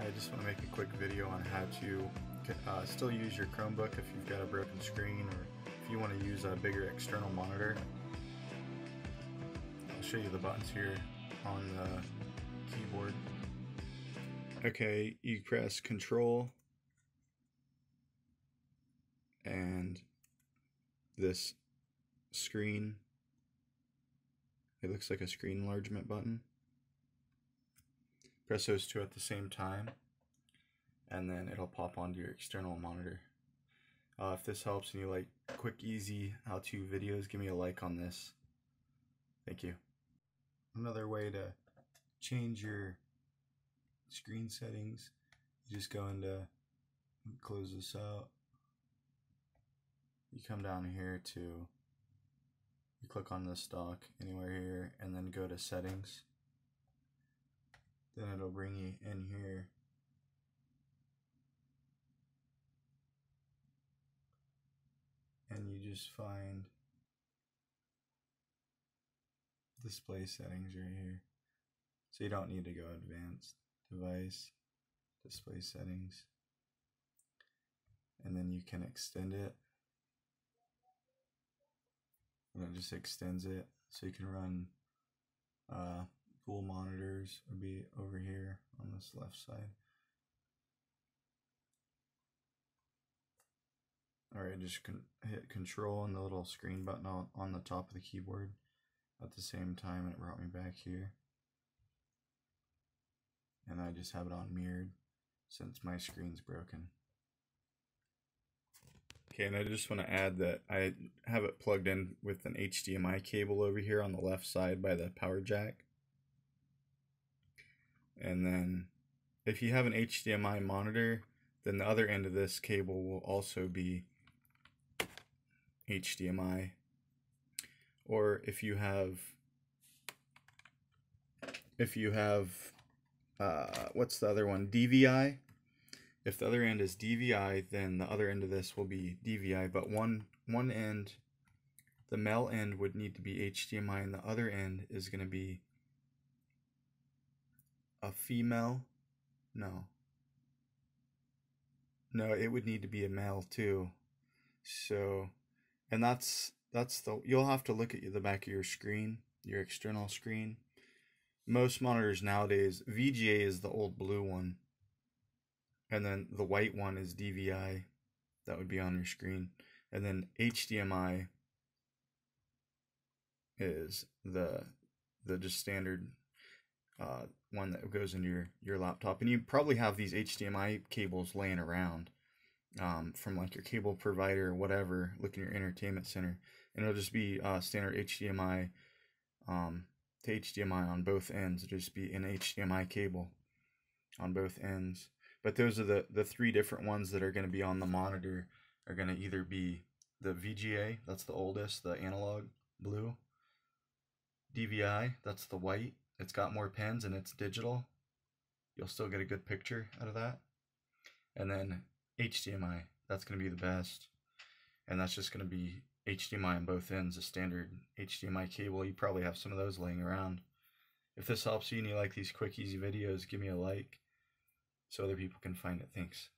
I just want to make a quick video on how to still use your Chromebook if you've got a broken screen, or if you want to use a bigger external monitor. I'll show you the buttons here on the keyboard. Okay, you press Control and this screen, it looks like a screen enlargement button. Press those two at the same time and then it'll pop onto your external monitor. If this helps and you like quick, easy how-to videos, give me a like on this. Thank you. Another way to change your screen settings, you just go into, close this out, you come down here to, you click on this dock anywhere here and then go to settings. Then it'll bring you in here and you just find display settings right here. So you don't need to go advanced device, display settings, and then you can extend it. And it just extends it so you can run dual monitors, would be over here on this left side. Alright, just hit Control and the little screen button on the top of the keyboard at the same time, and it brought me back here. And I just have it on mirrored since my screen's broken. Okay, and I just want to add that I have it plugged in with an HDMI cable over here on the left side by the power jack. And then if you have an HDMI monitor, then the other end of this cable will also be HDMI. Or if you have what's the other one? DVI. If the other end is DVI, then the other end of this will be DVI, but one end, the male end, would need to be HDMI, and the other end is going to be a female. No, it would need to be a male too. So, and that's the, you'll have to look at the back of your screen, your external screen. Most monitors nowadays, VGA is the old blue one, and then the white one is DVI. That would be on your screen. And then HDMI is the just standard one that goes into your laptop. And you probably have these HDMI cables laying around from like your cable provider or whatever. Look in your entertainment center, and it'll just be standard HDMI to HDMI on both ends. It'll just be an HDMI cable on both ends. But those are the three different ones that are going to be on the monitor. Are going to either be the VGA, that's the oldest, the analog blue. DVI, that's the white. It's got more pins and it's digital. You'll still get a good picture out of that. And then HDMI, that's going to be the best. And that's just going to be HDMI on both ends, a standard HDMI cable. You probably have some of those laying around. If this helps you and you like these quick, easy videos, give me a like so other people can find it. Thanks.